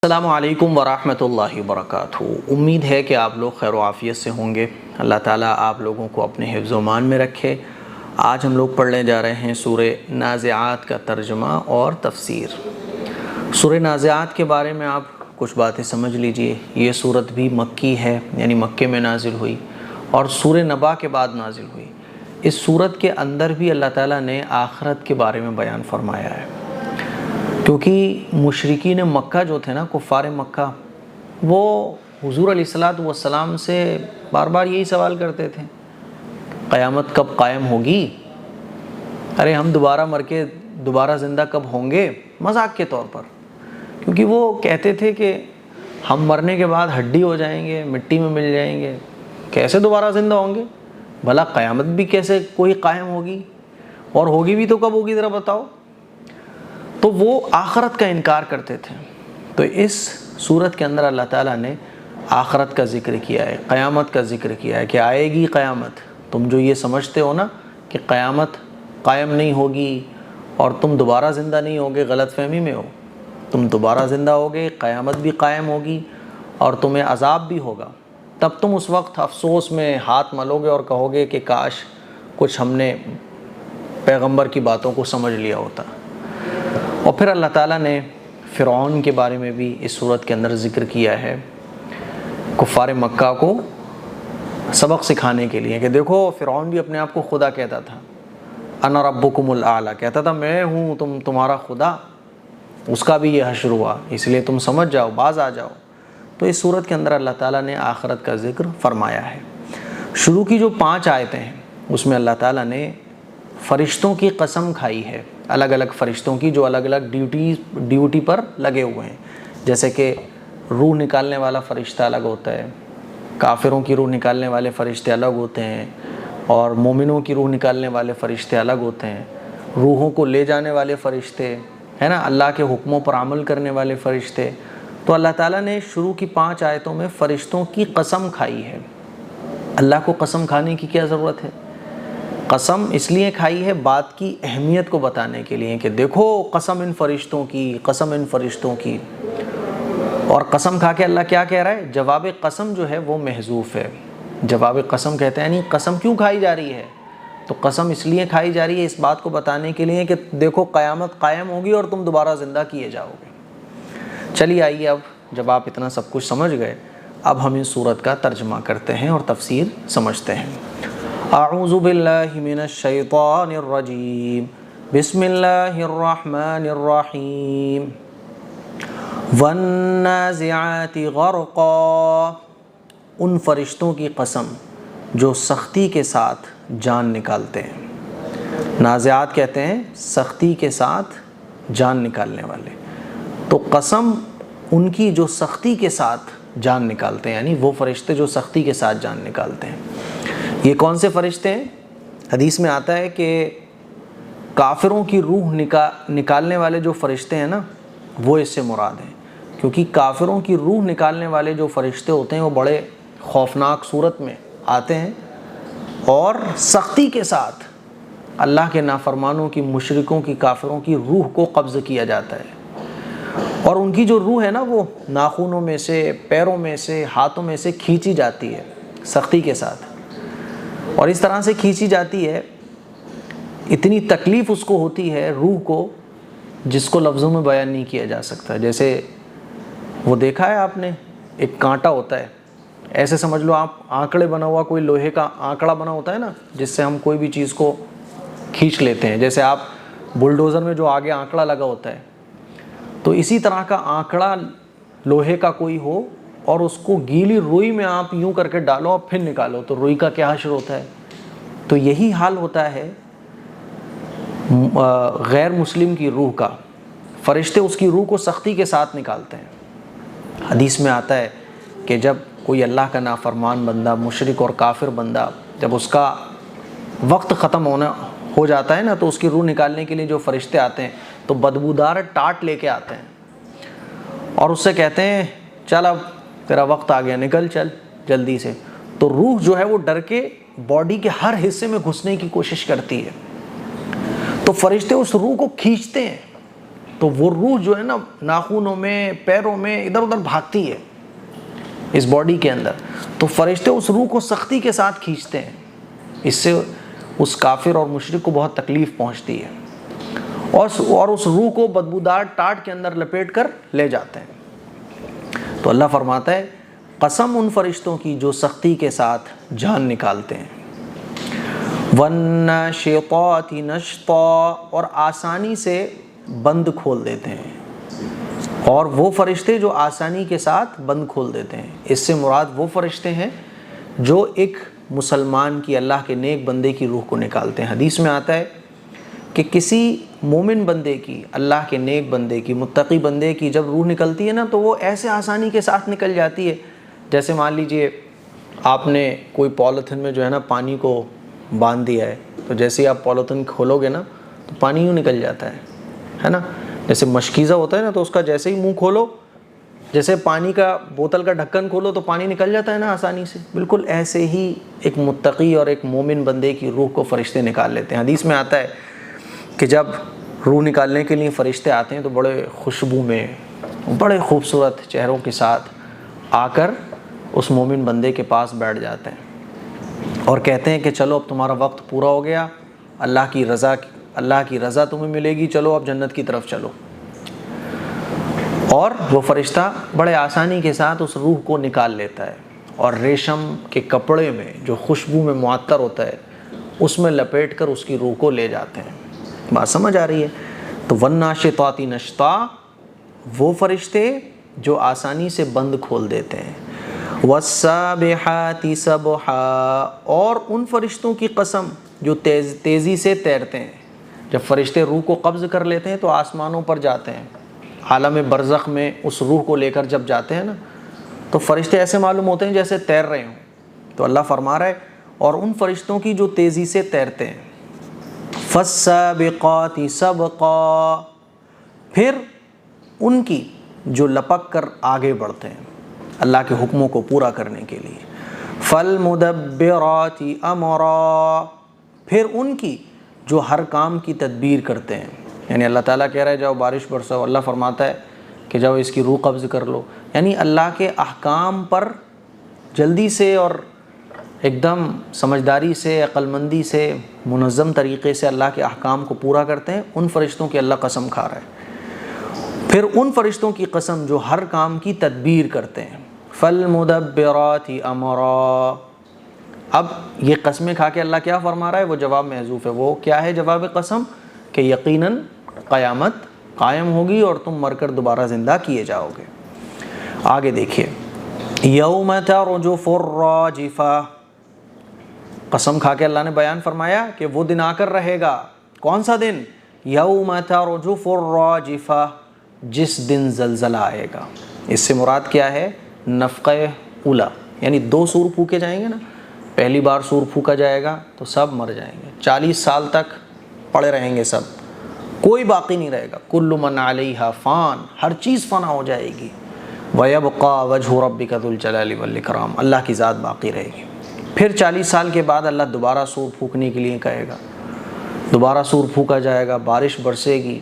السلام علیکم ورحمۃ اللہ وبرکاتہ۔ امید ہے کہ آپ لوگ خیر و عافیت سے ہوں گے۔ اللہ تعالیٰ آپ لوگوں کو اپنے حفظ و امان میں رکھے۔ آج ہم لوگ پڑھنے جا رہے ہیں سورہ نازعات کا ترجمہ اور تفسیر۔ سورہ نازعات کے بارے میں آپ کچھ باتیں سمجھ لیجئے۔ یہ سورت بھی مکی ہے، یعنی مکے میں نازل ہوئی، اور سورہ نبا کے بعد نازل ہوئی۔ اس سورت کے اندر بھی اللہ تعالیٰ نے آخرت کے بارے میں بیان فرمایا ہے، کیونکہ مشرکین مکہ جو تھے نا، کفار مکہ، وہ حضور علیہ السلام سے بار بار یہی سوال کرتے تھے، قیامت کب قائم ہوگی؟ ارے ہم دوبارہ مر کے دوبارہ زندہ کب ہوں گے؟ مذاق کے طور پر، کیونکہ وہ کہتے تھے کہ ہم مرنے کے بعد ہڈی ہو جائیں گے، مٹی میں مل جائیں گے، کیسے دوبارہ زندہ ہوں گے؟ بھلا قیامت بھی کیسے کوئی قائم ہوگی؟ اور ہوگی بھی تو کب ہوگی ذرا بتاؤ؟ تو وہ آخرت کا انکار کرتے تھے۔ تو اس سورت کے اندر اللہ تعالیٰ نے آخرت کا ذکر کیا ہے، قیامت کا ذکر کیا ہے کہ آئے گی قیامت۔ تم جو یہ سمجھتے ہو نا کہ قیامت قائم نہیں ہوگی اور تم دوبارہ زندہ نہیں ہوگے، غلط فہمی میں ہو۔ تم دوبارہ زندہ ہوگے، قیامت بھی قائم ہوگی اور تمہیں عذاب بھی ہوگا۔ تب تم اس وقت افسوس میں ہاتھ ملو گے اور کہو گے کہ کاش کچھ ہم نے پیغمبر کی باتوں کو سمجھ لیا ہوتا۔ اور پھر اللہ تعالیٰ نے فرعون کے بارے میں بھی اس صورت کے اندر ذکر کیا ہے، کفار مکہ کو سبق سکھانے کے لیے، کہ دیکھو فرعون بھی اپنے آپ کو خدا کہتا تھا، انا ربکم الاعلی، کہتا تھا میں ہوں تمہارا خدا۔ اس کا بھی یہ حشر ہوا، اس لیے تم سمجھ جاؤ، باز آ جاؤ۔ تو اس صورت کے اندر اللہ تعالیٰ نے آخرت کا ذکر فرمایا ہے۔ شروع کی جو 5 آیتیں ہیں اس میں اللہ تعالیٰ نے فرشتوں کی قسم کھائی ہے، الگ الگ فرشتوں کی جو الگ الگ ڈیوٹی پر لگے ہوئے ہیں۔ جیسے کہ روح نکالنے والا فرشتہ الگ ہوتا ہے، کافروں کی روح نکالنے والے فرشتے الگ ہوتے ہیں، اور مومنوں کی روح نکالنے والے فرشتے الگ ہوتے ہیں، روحوں کو لے جانے والے فرشتے ہے نا، اللہ کے حکموں پر عمل کرنے والے فرشتے۔ تو اللہ تعالیٰ نے شروع کی 5 آیتوں میں فرشتوں کی قسم کھائی ہے۔ اللہ کو قسم کھانے کی کیا ضرورت ہے؟ قسم اس لیے کھائی ہے بات کی اہمیت کو بتانے کے لیے، کہ دیکھو قسم ان فرشتوں کی، قسم ان فرشتوں کی۔ اور قسم کھا کے اللہ کیا کہہ رہا ہے؟ جواب قسم جو ہے وہ محذوف ہے۔ جواب قسم کہتے ہیں یعنی قسم کیوں کھائی جا رہی ہے؟ تو قسم اس لیے کھائی جا رہی ہے اس بات کو بتانے کے لیے کہ دیکھو قیامت قائم ہوگی اور تم دوبارہ زندہ کیے جاؤ گے۔ چلیے آئیے، اب جب آپ اتنا سب کچھ سمجھ گئے، اب ہم اس سورت کا ترجمہ کرتے ہیں اور تفسیر سمجھتے ہیں۔ اعوذ باللہ من الشیطان الرجیم، بسم اللہ الرحمن الرحیم۔ والنازعات غرقا، ان فرشتوں کی قسم جو سختی کے ساتھ جان نکالتے ہیں۔ نازعات کہتے ہیں سختی کے ساتھ جان نکالنے والے۔ تو قسم ان کی جو سختی کے ساتھ جان نکالتے ہیں، یعنی وہ فرشتے جو سختی کے ساتھ جان نکالتے ہیں۔ یہ کون سے فرشتے ہیں؟ حدیث میں آتا ہے کہ کافروں کی روح نکالنے والے جو فرشتے ہیں نا، وہ اس سے مراد ہیں، کیونکہ کافروں کی روح نکالنے والے جو فرشتے ہوتے ہیں وہ بڑے خوفناک صورت میں آتے ہیں اور سختی کے ساتھ اللہ کے نافرمانوں کی، مشرکوں کی، کافروں کی روح کو قبض کیا جاتا ہے، اور ان کی جو روح ہے نا وہ ناخنوں میں سے، پیروں میں سے، ہاتھوں میں سے کھینچی جاتی ہے سختی کے ساتھ، اور اس طرح سے کھینچی جاتی ہے، اتنی تکلیف اس کو ہوتی ہے روح کو، جس کو لفظوں میں بیان نہیں کیا جا سکتا۔ جیسے وہ دیکھا ہے آپ نے، ایک کانٹا ہوتا ہے، ایسے سمجھ لو آپ آنکڑے بنا ہوا کوئی لوہے کا آنکڑا بنا ہوتا ہے نا، جس سے ہم کوئی بھی چیز کو کھینچ لیتے ہیں، جیسے آپ بلڈوزر میں جو آگے آنکڑا لگا ہوتا ہے، تو اسی طرح کا آنکڑا لوہے کا کوئی ہو اور اس کو گیلی روئی میں آپ یوں کر کے ڈالو اور پھر نکالو، تو روئی کا کیا حشر ہوتا ہے؟ تو یہی حال ہوتا ہے غیر مسلم کی روح کا۔ فرشتے اس کی روح کو سختی کے ساتھ نکالتے ہیں۔ حدیث میں آتا ہے کہ جب کوئی اللہ کا نافرمان بندہ، مشرک اور کافر بندہ، جب اس کا وقت ختم ہو جاتا ہے نا، تو اس کی روح نکالنے کے لیے جو فرشتے آتے ہیں تو بدبودار ٹاٹ لے کے آتے ہیں اور اس سے کہتے ہیں چل اب تیرا وقت آ گیا، نکل چل جلدی سے۔ تو روح جو ہے وہ ڈر کے باڈی کے ہر حصے میں گھسنے کی کوشش کرتی ہے، تو فرشتے اس روح کو کھینچتے ہیں تو وہ روح جو ہے نا ناخنوں میں، پیروں میں ادھر ادھر بھاگتی ہے اس باڈی کے اندر، تو فرشتے اس روح کو سختی کے ساتھ کھینچتے ہیں، اس سے اس کافر اور مشرک کو بہت تکلیف پہنچتی ہے، اور اس روح کو بدبودار ٹاٹ کے اندر لپیٹ کر لے جاتے ہیں۔ تو اللہ فرماتا ہے قسم ان فرشتوں کی جو سختی کے ساتھ جان نکالتے ہیں، وَالنَّاشِطَاتِ نَشْطًا، اور آسانی سے بند کھول دیتے ہیں، اور وہ فرشتے جو آسانی کے ساتھ بند کھول دیتے ہیں، اس سے مراد وہ فرشتے ہیں جو ایک مسلمان کی، اللہ کے نیک بندے کی روح کو نکالتے ہیں۔ حدیث میں آتا ہے کہ کسی مومن بندے کی، اللہ کے نیک بندے کی، متقی بندے کی جب روح نکلتی ہے نا تو وہ ایسے آسانی کے ساتھ نکل جاتی ہے، جیسے مان لیجئے آپ نے کوئی پولیتھین میں جو ہے نا پانی کو باندھ دیا ہے، تو جیسے ہی آپ پولیتھین کھولو گے نا تو پانی یوں نکل جاتا ہے نا، جیسے مشکیزہ ہوتا ہے نا تو اس کا جیسے ہی منہ کھولو، جیسے پانی کا بوتل کا ڈھکن کھولو تو پانی نکل جاتا ہے نا آسانی سے، بالکل ایسے ہی ایک متقی اور ایک مومن بندے کی روح کو فرشتے نکال لیتے ہیں۔ حدیث میں آتا ہے کہ جب روح نکالنے کے لیے فرشتے آتے ہیں تو بڑے خوشبو میں، بڑے خوبصورت چہروں کے ساتھ آ کر اس مومن بندے کے پاس بیٹھ جاتے ہیں اور کہتے ہیں کہ چلو اب تمہارا وقت پورا ہو گیا، اللہ کی رضا تمہیں ملے گی، چلو اب جنت کی طرف چلو۔ اور وہ فرشتہ بڑے آسانی کے ساتھ اس روح کو نکال لیتا ہے، اور ریشم کے کپڑے میں جو خوشبو میں معطر ہوتا ہے اس میں لپیٹ کر اس کی روح کو لے جاتے ہیں۔ بات سمجھ آ رہی ہے؟ تو وَالنَّاشِطَاتِ نَشْطًا، وہ فرشتے جو آسانی سے بند کھول دیتے ہیں، وَالسَّابِحَاتِ سَبْحًا، اور ان فرشتوں کی قسم جو تیزی سے تیرتے ہیں۔ جب فرشتے روح کو قبض کر لیتے ہیں تو آسمانوں پر جاتے ہیں، عالم برزخ میں اس روح کو لے کر جب جاتے ہیں نا تو فرشتے ایسے معلوم ہوتے ہیں جیسے تیر رہے ہوں۔ تو اللہ فرما رہا ہے اور ان فرشتوں کی جو تیزی سے تیرتے ہیں، فَالسَّابِقَاتِ سَبْقًا، پھر ان کی جو لپک کر آگے بڑھتے ہیں اللہ کے حکموں کو پورا کرنے کے لیے، فَالْمُدَبِّرَاتِ أَمْرًا، پھر ان کی جو ہر کام کی تدبیر کرتے ہیں، یعنی اللہ تعالیٰ کہہ رہا ہے جاؤ بارش برساؤ، اللہ فرماتا ہے کہ جاؤ اس کی روح قبض کر لو، یعنی اللہ کے احکام پر جلدی سے اور ایک دم سمجھداری سے، عقل مندی سے، منظم طریقے سے اللہ کے احکام کو پورا کرتے ہیں، ان فرشتوں کی اللہ قسم کھا رہا ہے۔ پھر ان فرشتوں کی قسم جو ہر کام کی تدبیر کرتے ہیں، فَالْمُدَبِّرَاتِ أَمْرًا، اب یہ قسمیں کھا کے اللہ کیا فرما رہا ہے؟ وہ جواب محذوف ہے۔ وہ کیا ہے جواب قسم؟ کہ یقیناً قیامت قائم ہوگی اور تم مر کر دوبارہ زندہ کیے جاؤ گے۔ آگے دیکھیے، یوم ترجف الراجفہ، قسم کھا کے اللہ نے بیان فرمایا کہ وہ دن آ کر رہے گا۔ کون سا دن؟ یوم ترجف الراجفہ، جس دن زلزلہ آئے گا۔ اس سے مراد کیا ہے؟ نفخہ اولا، یعنی 2 سور پھونکے جائیں گے نا، پہلی بار سور پھونکا جائے گا تو سب مر جائیں گے، 40 سال تک پڑے رہیں گے سب، کوئی باقی نہیں رہے گا۔ کل من علیہا فان، ہر چیز فنا ہو جائے گی۔ وَيَبْقَى وَجْهُ رَبِّكَ ذُو الْجَلَالِ وَالْإِكْرَامِ، اللہ کی ذات باقی رہے گی۔ پھر 40 سال کے بعد اللہ دوبارہ سور پھونکنے کے لیے کہے گا، دوبارہ سور پھونکا جائے گا، بارش برسے گی،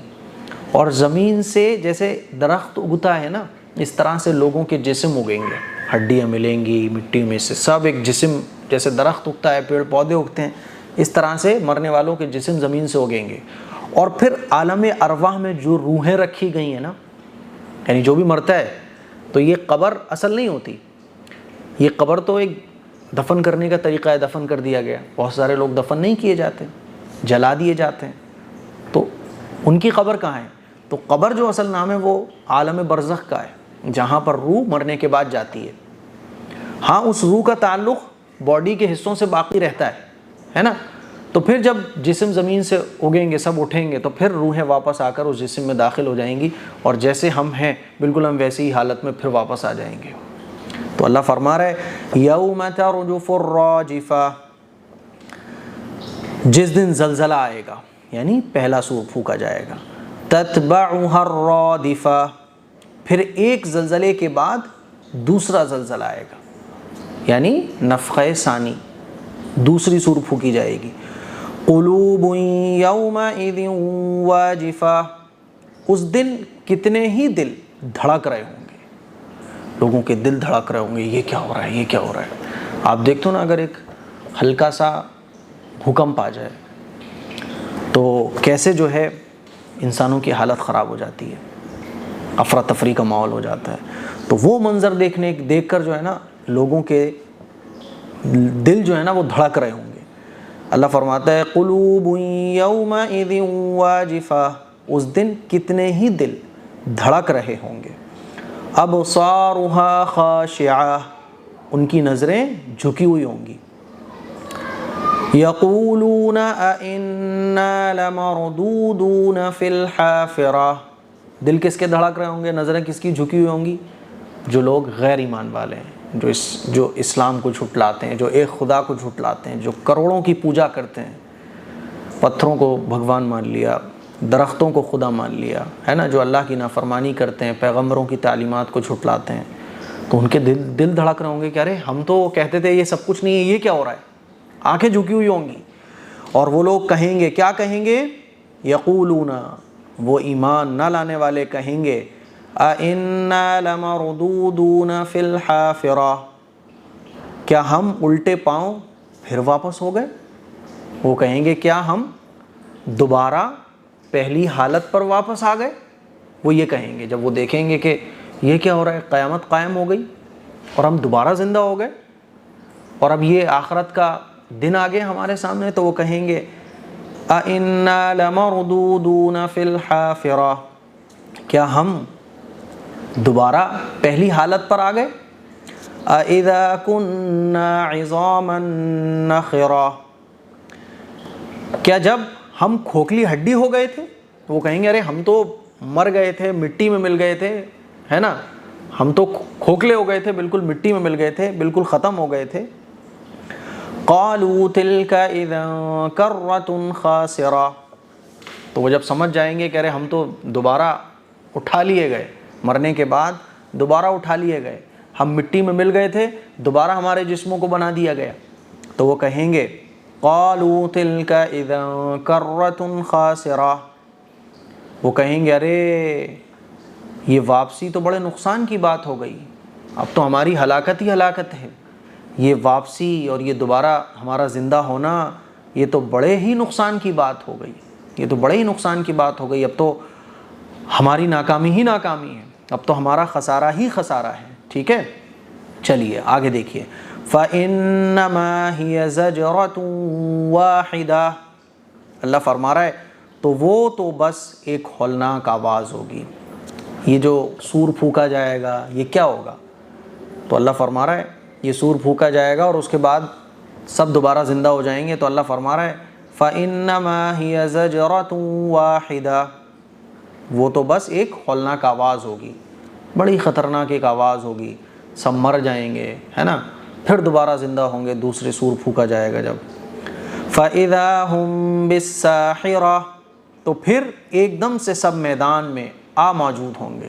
اور زمین سے جیسے درخت اگتا ہے نا اس طرح سے لوگوں کے جسم اگیں گے، ہڈیاں ملیں گی مٹی میں سے، سب ایک جسم، جیسے درخت اگتا ہے، پیڑ پودے اگتے ہیں، اس طرح سے مرنے والوں کے جسم زمین سے اگیں گے۔ اور پھر عالم ارواح میں جو روحیں رکھی گئی ہیں نا، یعنی جو بھی مرتا ہے، تو یہ قبر اصل نہیں ہوتی، یہ قبر تو ایک دفن کرنے کا طریقہ ہے، دفن کر دیا گیا۔ بہت سارے لوگ دفن نہیں کیے جاتے، جلا دیے جاتے ہیں، تو ان کی قبر کہاں ہے؟ تو قبر جو اصل نام ہے وہ عالم برزخ کا ہے، جہاں پر روح مرنے کے بعد جاتی ہے۔ ہاں اس روح کا تعلق باڈی کے حصوں سے باقی رہتا ہے نا، تو پھر جب جسم زمین سے اگیں گے، سب اٹھیں گے، تو پھر روحیں واپس آ کر اس جسم میں داخل ہو جائیں گی، اور جیسے ہم ہیں بالکل ہم ویسی ہی حالت میں پھر واپس آ جائیں گے۔ تو اللہ فرما رہا ہے یوم ترجف الراجفہ، جس دن زلزلہ آئے گا، یعنی پہلا سور پھونکا جائے گا، تتبعها الرادفہ، پھر ایک زلزلے کے بعد دوسرا زلزلہ آئے گا، یعنی نفخہ ثانی، دوسری سور پھونکی جائے گی۔ قلوب یومئذ واجفہ، اس دن کتنے ہی دل دھڑک رہے ہوں گے، لوگوں کے دل دھڑک رہے ہوں گے، یہ کیا ہو رہا ہے، یہ کیا ہو رہا ہے۔ آپ دیکھتے ہو نا، اگر ایک ہلکا سا بھوکمپ آ جائے تو کیسے جو ہے انسانوں کی حالت خراب ہو جاتی ہے، افراتفری کا ماحول ہو جاتا ہے۔ تو وہ منظر دیکھ کر جو ہے نا لوگوں کے دل جو ہے نا وہ دھڑک رہے ہوں گے۔ اللہ فرماتا ہے قلوب یومئذ واجفہ، اس دن کتنے ہی دل دھڑک رہے ہوں گے۔ ابصارها خاشعہ، ان کی نظریں جھکی ہوئی ہوں گی۔ یقولون اَإِنَّا لَمَرْدُودُونَ فِي الْحَافِرَةِ، دل کس کے دھڑک رہے ہوں گے، نظریں کس کی جھکی ہوئی ہوں گی؟ جو لوگ غیر ایمان والے ہیں، جو اسلام کو جھٹلاتے ہیں، جو ایک خدا کو جھٹلاتے ہیں، جو کروڑوں کی پوجا کرتے ہیں، پتھروں کو بھگوان مان لیا، درختوں کو خدا مان لیا ہے نا، جو اللہ کی نافرمانی کرتے ہیں، پیغمبروں کی تعلیمات کو جھٹلاتے ہیں، تو ان کے دل دھڑک رہے ہوں گے کہ ارے ہم تو کہتے تھے یہ سب کچھ نہیں ہے، یہ کیا ہو رہا ہے، آنکھیں جھکی ہوئی ہوں گی۔ اور وہ لوگ کہیں گے، کیا کہیں گے؟ یقولون، وہ ایمان نہ لانے والے کہیں گے، اَإِنَّا لَمَرْدُودُونَ فِي الْحَافِرَةِ، کیا ہم الٹے پاؤں پھر واپس ہو گئے؟ وہ کہیں گے کیا ہم دوبارہ پہلی حالت پر واپس آ گئے؟ وہ یہ کہیں گے جب وہ دیکھیں گے کہ یہ کیا ہو رہا ہے، قیامت قائم ہو گئی اور ہم دوبارہ زندہ ہو گئے اور اب یہ آخرت کا دن آ گئے ہمارے سامنے، تو وہ کہیں گے اَإِنَّا لَمَرْدُودُونَ فِي الْحَافِرَةِ، کیا ہم دوبارہ پہلی حالت پر آ گئے؟ أَإِذَا كُنَّا عِظَامًا نَخِرَةً، کیا جب ہم کھوکھلی ہڈی ہو گئے تھے؟ وہ کہیں گے ارے ہم تو مر گئے تھے، مٹی میں مل گئے تھے، ہے نا، ہم تو کھوکھلے ہو گئے تھے، بالکل مٹی میں مل گئے تھے، بالکل ختم ہو گئے تھے۔ قَالُوا تِلْكَ إِذًا كَرَّةٌ خَاسِرَةٌ، تو وہ جب سمجھ جائیں گے کہ ارے ہم تو دوبارہ اٹھا لیے گئے، مرنے کے بعد دوبارہ اٹھا لیے گئے، ہم مٹی میں مل گئے تھے، دوبارہ ہمارے جسموں کو بنا دیا گیا، تو وہ کہیں گے قَالُوا تِلْكَ إِذًا كَرَّةٌ خَاسِرَةٌ، وہ کہیں گے ارے یہ واپسی تو بڑے نقصان کی بات ہو گئی، اب تو ہماری ہلاکت ہی ہلاکت ہے، یہ واپسی اور یہ دوبارہ ہمارا زندہ ہونا یہ تو بڑے ہی نقصان کی بات ہو گئی، یہ تو بڑے ہی نقصان کی بات ہو گئی، اب تو ہماری ناکامی ہی ناکامی ہے، اب تو ہمارا خسارہ ہی خسارہ ہے۔ ٹھیک ہے، چلیے آگے دیکھیے، فَإِنَّمَا هِيَ زَجْرَةٌ وَاحِدَةٌ، اللہ فرما رہا ہے تو وہ تو بس ایک ہولناک آواز ہوگی، یہ جو سور پھونکا جائے گا یہ کیا ہوگا؟ تو اللہ فرما رہا ہے یہ سور پھونکا جائے گا اور اس کے بعد سب دوبارہ زندہ ہو جائیں گے، تو اللہ فرما رہا ہے فَإِنَّمَا هِيَ زَجْرَةٌ وَاحِدَةٌ، وہ تو بس ایک ہولناک آواز ہوگی، بڑی خطرناک ایک آواز ہوگی، سب مر جائیں گے، ہے نا، پھر دوبارہ زندہ ہوں گے، دوسرے سور پھونکا جائے گا جب۔ فَإِذَا هُمْ بِالسَّاحِرَةِ، تو پھر ایک دم سے سب میدان میں آ موجود ہوں گے،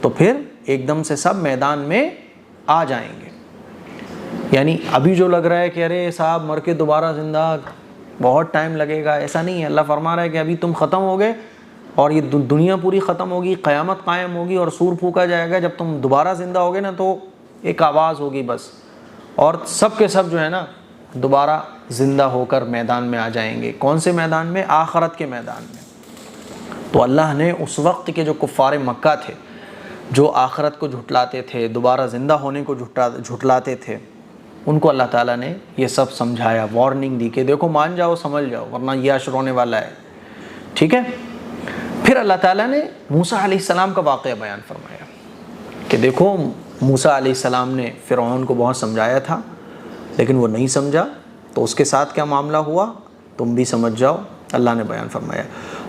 تو پھر ایک دم سے سب میدان میں آ جائیں گے۔ یعنی ابھی جو لگ رہا ہے کہ ارے صاحب مر کے دوبارہ زندہ بہت ٹائم لگے گا، ایسا نہیں ہے، اللہ فرما رہا ہے کہ ابھی تم ختم ہو گئے اور یہ دنیا پوری ختم ہوگی، قیامت قائم ہوگی اور سور پھونکا جائے گا، جب تم دوبارہ زندہ ہوگے نا تو ایک آواز ہوگی بس، اور سب کے سب جو ہے نا دوبارہ زندہ ہو کر میدان میں آ جائیں گے۔ کون سے میدان میں؟ آخرت کے میدان میں۔ تو اللہ نے اس وقت کے جو کفار مکہ تھے، جو آخرت کو جھٹلاتے تھے، دوبارہ زندہ ہونے کو جھٹلاتے تھے، ان کو اللہ تعالیٰ نے یہ سب سمجھایا، وارننگ دی کہ دیکھو مان جاؤ، سمجھ جاؤ، ورنہ یہ حشر ہونے والا ہے۔ ٹھیک ہے، پھر اللہ تعالیٰ نے موسیٰ علیہ السلام کا واقعہ بیان فرمایا کہ دیکھو موسیٰ علیہ السلام نے فرعون کو بہت سمجھایا تھا لیکن وہ نہیں سمجھا، تو اس کے ساتھ کیا معاملہ ہوا تم بھی سمجھ جاؤ۔ اللہ نے بیان فرمایا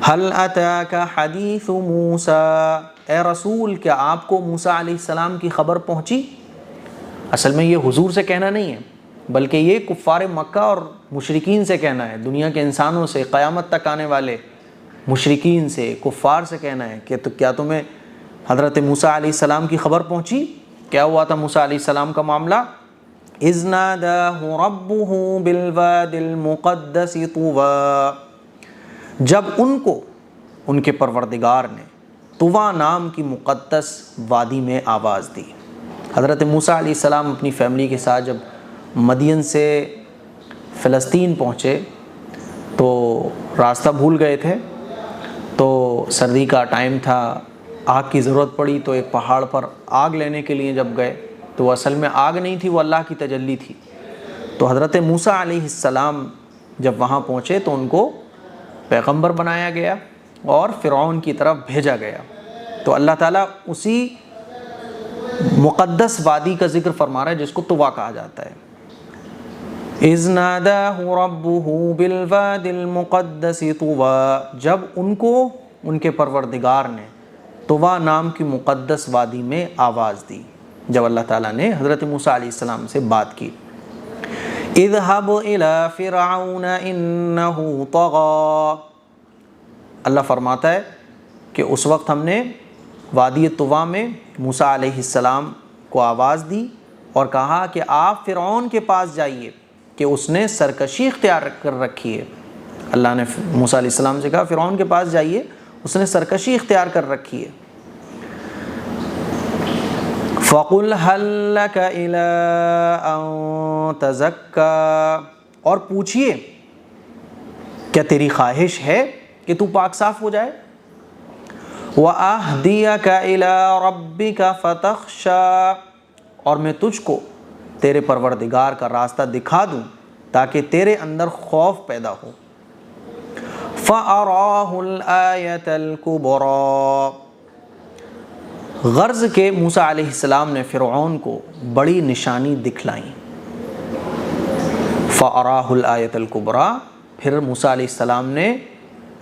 هل اتاک حدیث موسیٰ، اے رسول کیا آپ کو موسیٰ علیہ السلام کی خبر پہنچی؟ اصل میں یہ حضور سے کہنا نہیں ہے بلکہ یہ کفار مکہ اور مشرکین سے کہنا ہے، دنیا کے انسانوں سے، قیامت تک آنے والے مشرکین سے، کفار سے کہنا ہے کہ تو کیا تمہیں حضرت موسیٰ علیہ السلام کی خبر پہنچی؟ کیا ہوا تھا موسیٰ علیہ السلام کا معاملہ؟ اذ ناداہ ربہ بالواد المقدس طویٰ، جب ان کو ان کے پروردگار نے طوا نام کی مقدس وادی میں آواز دی۔ حضرت موسیٰ علیہ السلام اپنی فیملی کے ساتھ جب مدین سے فلسطین پہنچے تو راستہ بھول گئے تھے، تو سردی کا ٹائم تھا، آگ کی ضرورت پڑی، تو ایک پہاڑ پر آگ لینے کے لیے جب گئے تو وہ اصل میں آگ نہیں تھی، وہ اللہ کی تجلی تھی۔ تو حضرت موسیٰ علیہ السلام جب وہاں پہنچے تو ان کو پیغمبر بنایا گیا اور فرعون کی طرف بھیجا گیا۔ تو اللہ تعالیٰ اسی مقدس وادی کا ذکر فرما رہا ہے جس کو طوا کہا جاتا ہے۔ اذ ناداہ ربہ بالوادی المقدس طوا، جب ان کو ان کے پروردگار نے طوا نام کی مقدس وادی میں آواز دی، جب اللہ تعالیٰ نے حضرت موسیٰ علیہ السلام سے بات کی۔ اذهب الى فرعون انه طغى، اللہ فرماتا ہے کہ اس وقت ہم نے وادی طوا میں موسیٰ علیہ السلام کو آواز دی اور کہا کہ آپ فرعون کے پاس جائیے کہ اس نے سرکشی اختیار کر رکھی ہے۔ اللہ نے موسیٰ علیہ السلام سے کہا فرعون کے پاس جائیے، اس نے سرکشی اختیار کر رکھی ہے۔ فَقُلْ هَلْ لَكَ إِلَىٰ أَن تَزَكَّىٰ، اور پوچھئے کیا تیری خواہش ہے کہ تو پاک صاف ہو جائے۔ وَأَهْدِيَكَ إِلَىٰ رَبِّكَ فَتَخْشَىٰ، اور میں تجھ کو تیرے پروردگار کا راستہ دکھا دوں تاکہ تیرے اندر خوف پیدا ہو۔ فَأَرَاهُ الْآيَةَ الْكُبْرَىٰ، غرض کہ موسیٰ علیہ السلام نے فرعون کو بڑی نشانی دکھلائیں۔ فَأَرَاهُ الْآيَةَ الْكُبْرَىٰ، پھر موسیٰ علیہ السلام نے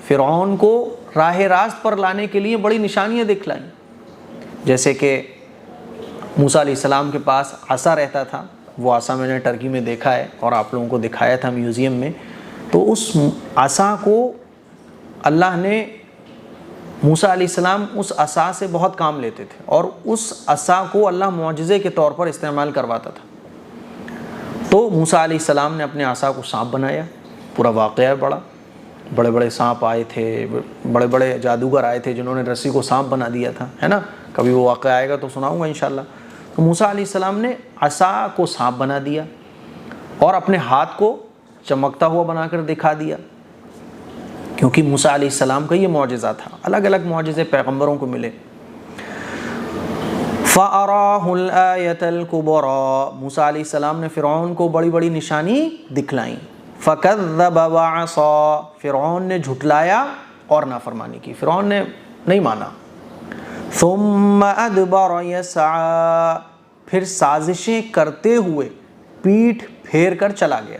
فرعون کو راہ راست پر لانے کے لیے بڑی نشانیاں دکھلائیں۔ جیسے کہ موسیٰ علیہ السلام کے پاس عصا رہتا تھا، وہ عصا میں نے ٹرکی میں دیکھا ہے اور آپ لوگوں کو دکھایا تھا میوزیم میں۔ تو اس عصا کو اللہ نے، موسیٰ علیہ السلام اس عصا سے بہت کام لیتے تھے اور اس عصا کو اللہ معجزے کے طور پر استعمال کرواتا تھا۔ تو موسیٰ علیہ السلام نے اپنے عصا کو سانپ بنایا، پورا واقعہ ہے بڑا، بڑے بڑے سانپ آئے تھے، بڑے بڑے جادوگر آئے تھے جنہوں نے رسی کو سانپ بنا دیا تھا، ہے نا، کبھی وہ واقعہ آئے گا تو سناؤں گا انشاءاللہ۔ تو موسیٰ علیہ السلام نے عصا کو سانپ بنا دیا اور اپنے ہاتھ کو چمکتا ہوا بنا کر دکھا دیا، کیونکہ موسیٰ علیہ السلام کا یہ معجزہ تھا۔ الگ الگ معجزے پیغمبروں کو ملے۔ فَأَرَاهُ الْآيَةَ الْكُبْرَىٰ، موسیٰ علیہ السلام نے فرعون کو بڑی بڑی نشانی دکھلائیں۔ فَكَذَّبَ وَعَصَىٰ، فرعون نے جھٹلایا اور نافرمانی کی، فرعون نے نہیں مانا۔ ثُمَّ أَدْبَرَ يَسْعَىٰ، پھر سازشیں کرتے ہوئے پیٹھ پھیر کر چلا گیا۔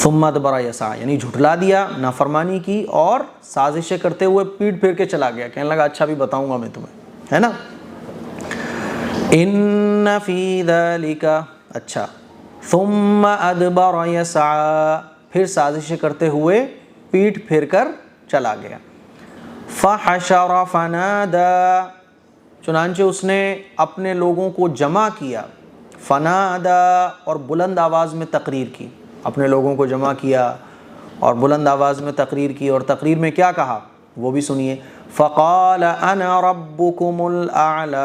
ثم ادبر یسعیٰ، یعنی جھٹلا دیا، نافرمانی کی اور سازشیں کرتے ہوئے پیٹ پھیر کے چلا گیا، کہنے لگا اچھا بھی بتاؤں گا میں تمہیں، ہے نا۔ ان فی ذلک، اچھا، ثم ادبر یسعیٰ، پھر سازشیں کرتے ہوئے پیٹ پھیر کر چلا گیا۔ فحشر فنادى، چنانچہ اس نے اپنے لوگوں کو جمع کیا، فنادى، اور بلند آواز میں تقریر کی، اپنے لوگوں کو جمع کیا اور بلند آواز میں تقریر کی، اور تقریر میں کیا کہا وہ بھی سنیے۔ فقال انا ربکم الاعلی،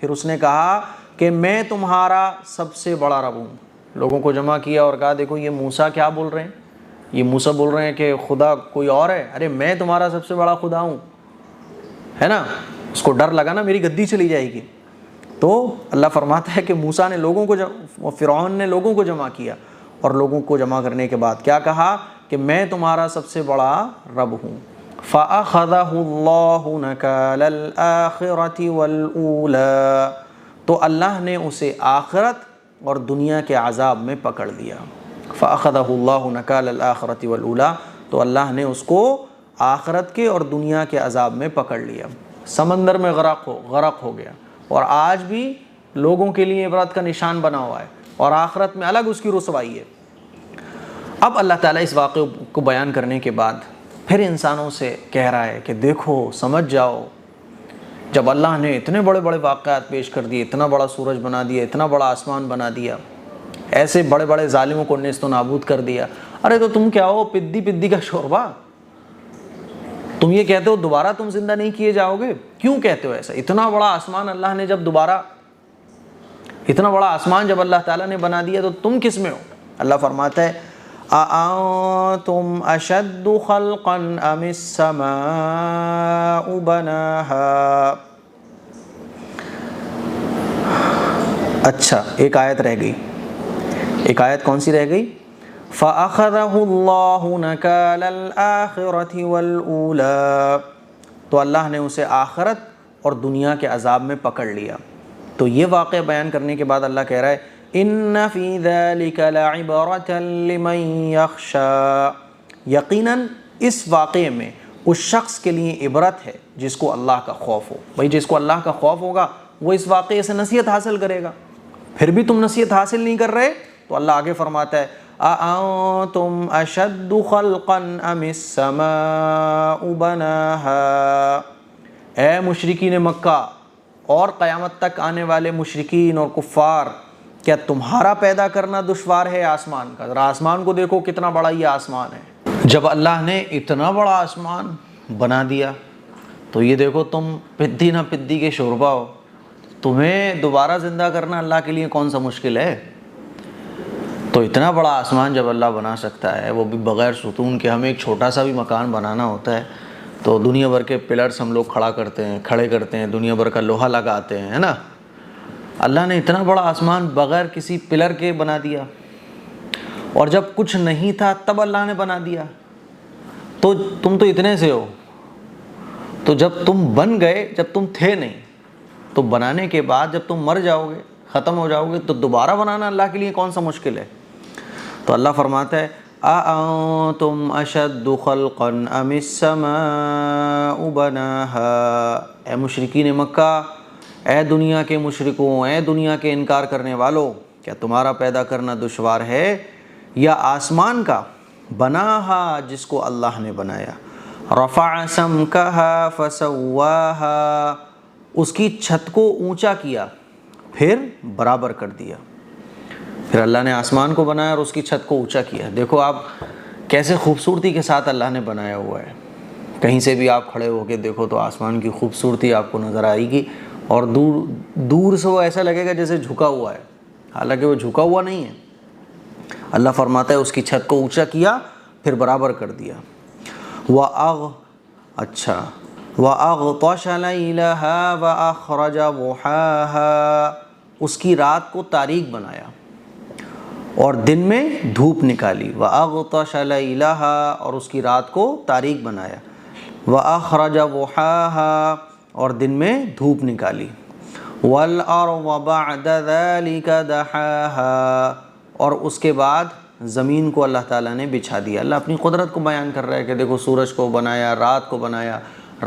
پھر اس نے کہا کہ میں تمہارا سب سے بڑا رب ہوں۔ لوگوں کو جمع کیا اور کہا دیکھو یہ موسیٰ کیا بول رہے ہیں، یہ موسیٰ بول رہے ہیں کہ خدا کوئی اور ہے، ارے میں تمہارا سب سے بڑا خدا ہوں، ہے نا۔ اس کو ڈر لگا نا میری گدی چلی جائے گی، تو اللہ فرماتا ہے کہ موسیٰ نے لوگوں کو، فرعون نے لوگوں کو جمع کیا اور لوگوں کو جمع کرنے کے بعد کیا کہا کہ میں تمہارا سب سے بڑا رب ہوں۔ فَأَخَذَهُ اللَّهُ نَكَالَ الْآخِرَةِ وَالْأُولَىٰ، تو اللہ نے اسے آخرت اور دنیا کے عذاب میں پکڑ لیا۔ فَأَخَذَهُ اللَّهُ نَكَالَ الْآخِرَةِ وَالْأُولَىٰ، تو اللہ نے اس کو آخرت کے اور دنیا کے عذاب میں پکڑ لیا، سمندر میں غرق ہو گیا، اور آج بھی لوگوں کے لیے عبرت کا نشان بنا ہوا ہے، اور آخرت میں الگ اس کی رسوائی ہے۔ اب اللہ تعالیٰ اس واقعے کو بیان کرنے کے بعد پھر انسانوں سے کہہ رہا ہے کہ دیکھو سمجھ جاؤ، جب اللہ نے اتنے بڑے بڑے واقعات پیش کر دیے، اتنا بڑا سورج بنا دیا، اتنا بڑا آسمان بنا دیا، ایسے بڑے بڑے ظالموں کو نیست و نابود کر دیا، ارے تو تم کیا ہو، پدی کا شوربہ، تم یہ کہتے ہو دوبارہ تم زندہ نہیں کیے جاؤ گے، کیوں کہتے ہو ایسا؟ اتنا بڑا آسمان اللہ نے جب دوبارہ، اتنا بڑا آسمان جب اللہ تعالیٰ نے بنا دیا تو تم کس میں ہو؟ اللہ فرماتا ہے اَأَنتُمْ أَشَدُّ خَلْقًا أَمِ السَّمَاءُ بَنَاهَا۔ اچھا ایک آیت رہ گئی، ایک آیت کون سی رہ گئی؟ فَأَخَذَهُ اللَّهُ نَكَالَ الْآخِرَةِ وَالْأُولَىٰ، تو اللہ نے اسے آخرت اور دنیا کے عذاب میں پکڑ لیا۔ تو یہ واقعہ بیان کرنے کے بعد اللہ کہہ رہا ہے إِنَّ فِي ذَلِكَ لَعِبْرَةً لِمَن يَخْشَىٰ، یقیناً اس واقعے میں اس شخص کے لیے عبرت ہے جس کو اللہ کا خوف ہو۔ بھائی جس کو اللہ کا خوف ہوگا وہ اس واقعے سے نصیحت حاصل کرے گا، پھر بھی تم نصیحت حاصل نہیں کر رہے تو اللہ آگے فرماتا ہے أَأَنتُمْ أَشَدُّ خَلْقًا أَمِ السَّمَاءُ بَنَاهَا، اے مشرکین مکہ اور قیامت تک آنے والے مشرکین اور کفار، کیا تمہارا پیدا کرنا دشوار ہے آسمان کا؟ ذرا آسمان کو دیکھو کتنا بڑا یہ آسمان ہے۔ جب اللہ نے اتنا بڑا آسمان بنا دیا تو یہ دیکھو تم پدی نہ پدی کے شوربا ہو، تمہیں دوبارہ زندہ کرنا اللہ کے لیے کون سا مشکل ہے؟ تو اتنا بڑا آسمان جب اللہ بنا سکتا ہے وہ بھی بغیر ستون کے، ہمیں ایک چھوٹا سا بھی مکان بنانا ہوتا ہے تو دنیا بھر کے پلرز ہم لوگ کھڑے کرتے ہیں، دنیا بھر کا لوہا لگاتے ہیں، ہے نا؟ اللہ نے اتنا بڑا آسمان بغیر کسی پلر کے بنا دیا، اور جب کچھ نہیں تھا تب اللہ نے بنا دیا۔ تو تم تو اتنے سے ہو، تو جب تم بن گئے، جب تم تھے نہیں، تو بنانے کے بعد جب تم مر جاؤ گے، ختم ہو جاؤ گے، تو دوبارہ بنانا اللہ کے لیے کون سا مشکل ہے؟ تو اللہ فرماتا ہے أَأَنتُمْ أَشَدُّ خَلْقًا أَمِ السَّمَاءُ بَنَاهَا، اے مشرکین مکہ، اے دنیا کے مشرکوں، اے دنیا کے انکار کرنے والوں، کیا تمہارا پیدا کرنا دشوار ہے یا آسمان کا؟ بناہا، جس کو اللہ نے بنایا، رفع سمکہا فسواہا، اس کی چھت کو اونچا کیا پھر برابر کر دیا۔ پھر اللہ نے آسمان کو بنایا اور اس کی چھت کو اونچا کیا۔ دیکھو آپ کیسے خوبصورتی کے ساتھ اللہ نے بنایا ہوا ہے، کہیں سے بھی آپ کھڑے ہو کے دیکھو تو آسمان کی خوبصورتی آپ کو نظر آئے گی، اور دور سے وہ ایسا لگے گا جیسے جھکا ہوا ہے، حالانکہ وہ جھکا ہوا نہیں ہے۔ اللہ فرماتا ہے اس کی چھت کو اونچا کیا پھر برابر کر دیا۔ وَأَغْطَشَ لَيْلَهَا وَأَخْرَجَ ضُحَاهَا، اس کی رات کو تاریک بنایا اور دن میں دھوپ نکالی۔ وَأَغْطَشَ لَيْلَهَا، اور اس کی رات کو تاریک بنایا۔ وَأَخْرَجَ ضُحَاهَا، اور دن میں دھوپ نکالی۔ وَالْأَرْضَ بَعْدَ ذَلِكَ دَحَاهَا، اور اس کے بعد زمین کو اللہ تعالیٰ نے بچھا دیا۔ اللہ اپنی قدرت کو بیان کر رہا ہے کہ دیکھو سورج کو بنایا، رات کو بنایا،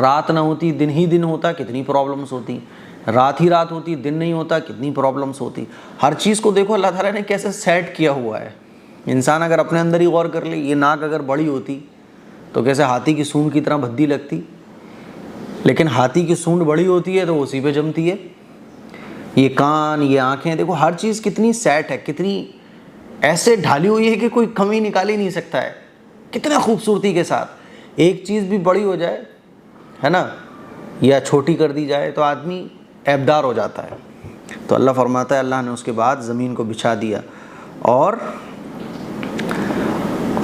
رات نہ ہوتی دن ہی دن ہوتا کتنی پرابلمس ہوتی، رات ہی رات ہوتی دن نہیں ہوتا کتنی پرابلمس ہوتی۔ ہر چیز کو دیکھو اللہ تعالیٰ نے کیسے سیٹ کیا ہوا ہے۔ انسان اگر اپنے اندر ہی غور کر لے، یہ ناک اگر بڑی ہوتی تو کیسے ہاتھی کی سونڈ کی طرح بھدی لگتی، لیکن ہاتھی کی سونڈ بڑی ہوتی ہے تو اسی پہ جمتی ہے۔ یہ کان، یہ آنکھیں، دیکھو ہر چیز کتنی سیٹ ہے، کتنی ایسے ڈھالی ہوئی ہے کہ کوئی کمی نکال ہی نہیں سکتا ہے، کتنے خوبصورتی کے ساتھ۔ ایک چیز بھی بڑی ہو جائے ہے نا، یا چھوٹی کر دی جائے تو آدمی عیبدار ہو جاتا ہے۔ تو اللہ فرماتا ہے اللہ نے اس کے بعد زمین کو بچھا دیا، اور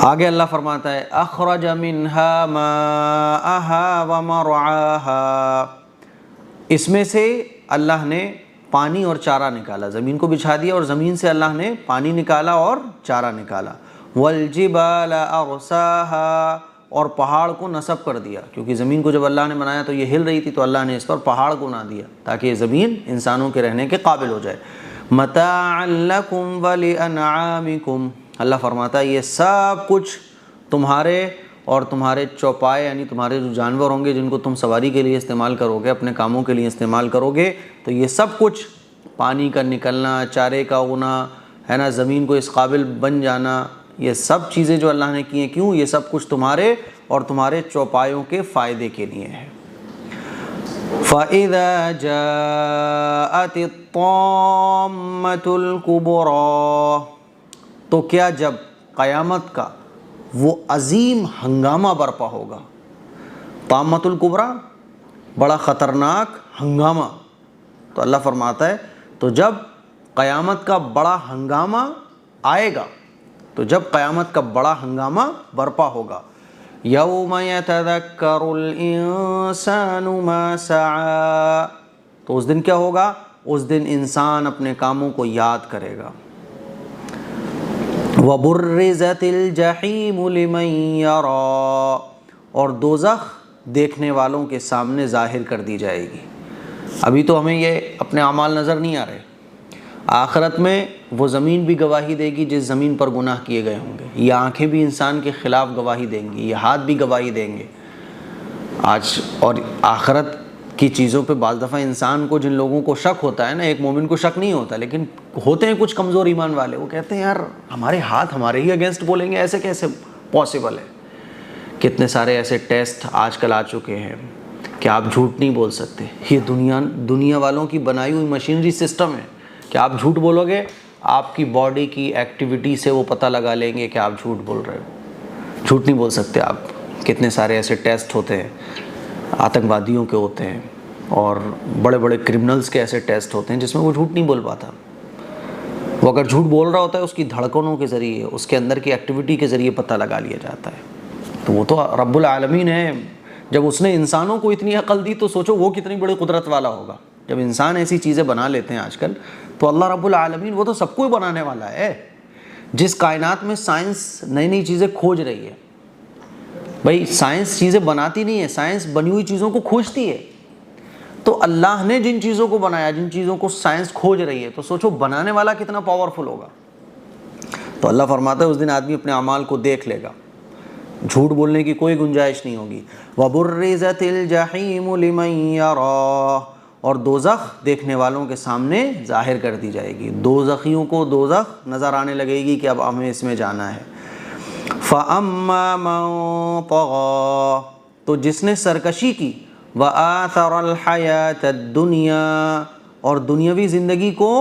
آگے اللہ فرماتا ہے اخرج منها ماءها ومرعاها، اس میں سے اللہ نے پانی اور چارہ نکالا، زمین کو بچھا دیا اور زمین سے اللہ نے پانی نکالا اور چارہ نکالا۔ والجبال ارساها، اور پہاڑ کو نصب کر دیا، کیونکہ زمین کو جب اللہ نے بنایا تو یہ ہل رہی تھی، تو اللہ نے اس پر پہاڑ کو نہ دیا تاکہ یہ زمین انسانوں کے رہنے کے قابل ہو جائے۔ متاعا لکم ولانعامکم، اللہ فرماتا ہے یہ سب کچھ تمہارے اور تمہارے چوپائے، یعنی تمہارے جو جانور ہوں گے جن کو تم سواری کے لیے استعمال کرو گے، اپنے کاموں کے لیے استعمال کرو گے، تو یہ سب کچھ پانی کا نکلنا، چارے کا اگنا ہے نا، زمین کو اس قابل بن جانا، یہ سب چیزیں جو اللہ نے کی ہیں، کیوں؟ یہ سب کچھ تمہارے اور تمہارے چوپایوں کے فائدے کے لیے ہے۔ فَإِذَا جَاءَتِ الطَّامَّةُ الْكُبْرَىٰ، تو کیا جب قیامت کا وہ عظیم ہنگامہ برپا ہوگا، طامۃ الکبریٰ بڑا خطرناک ہنگامہ. تو اللہ فرماتا ہے تو جب قیامت کا بڑا ہنگامہ آئے گا، تو جب قیامت کا بڑا ہنگامہ برپا ہوگا، یوم یتذکر الانسان ما سعی، تو اس دن کیا ہوگا؟ اس دن انسان اپنے کاموں کو یاد کرے گا. وَبُرِّزَتِ الْجَحِيمُ لِمَنْ يَرَى، اور دوزخ دیکھنے والوں کے سامنے ظاہر کر دی جائے گی. ابھی تو ہمیں یہ اپنے اعمال نظر نہیں آ رہے، آخرت میں وہ زمین بھی گواہی دے گی جس زمین پر گناہ کیے گئے ہوں گے، یہ آنکھیں بھی انسان کے خلاف گواہی دیں گی، یہ ہاتھ بھی گواہی دیں گے. آج اور آخرت کی چیزوں پہ بعض دفعہ انسان کو، جن لوگوں کو شک ہوتا ہے نا، ایک مومن کو شک نہیں ہوتا لیکن ہوتے ہیں کچھ کمزور ایمان والے، وہ کہتے ہیں یار ہمارے ہاتھ ہمارے ہی اگینسٹ بولیں گے، ایسے کیسے پاسبل ہے؟ کتنے سارے ایسے ٹیسٹ آج کل آ چکے ہیں کہ آپ جھوٹ نہیں بول سکتے. یہ دنیا والوں کی بنائی ہوئی مشینری سسٹم ہے کہ آپ جھوٹ بولو گے، آپ کی باڈی کی ایکٹیویٹی سے وہ پتہ لگا لیں گے کہ آپ جھوٹ بول رہے ہو. جھوٹ نہیں بول سکتے آپ. کتنے سارے ایسے ٹیسٹ ہوتے ہیں، آتنکوادیوں کے ہوتے ہیں اور بڑے بڑے کرمنلز کے ایسے ٹیسٹ ہوتے ہیں جس میں وہ جھوٹ نہیں بول پاتا. وہ اگر جھوٹ بول رہا ہوتا ہے اس کی دھڑکنوں کے ذریعے، اس کے اندر کی ایکٹیویٹی کے ذریعے پتہ لگا لیا جاتا ہے. تو وہ تو رب العالمین ہے. جب اس نے انسانوں کو اتنی عقل دی تو سوچو وہ کتنی بڑی قدرت والا ہوگا. جب انسان ایسی چیزیں بنا لیتے ہیں آج کل، تو اللہ رب العالمین وہ تو سب کو ہی بنانے والا ہے. جس کائنات میں سائنس نئی نئی چیزیں کھوج رہی ہے، بھائی سائنس چیزیں بناتی نہیں ہے، سائنس بنی ہوئی چیزوں کو کھوجتی ہے. تو اللہ نے جن چیزوں کو بنایا، جن چیزوں کو سائنس کھوج رہی ہے، تو سوچو بنانے والا کتنا پاورفل ہوگا. تو اللہ فرماتا ہے اس دن آدمی اپنے اعمال کو دیکھ لے گا، جھوٹ بولنے کی کوئی گنجائش نہیں ہوگی. وَبُرِّزَتِ الْجَحِيمُ لِمَنْ يَرَى، اور دوزخ دیکھنے والوں کے سامنے ظاہر کر دی جائے گی. دوزخیوں کو دوزخ نظر آنے لگے گی کہ اب ہمیں اس میں جانا ہے. فَأَمَّا مَنْ طَغَى، تو جس نے سرکشی کی، وَآثَرَ الْحَيَاةَ الدُّنْيَا، اور دنیاوی زندگی کو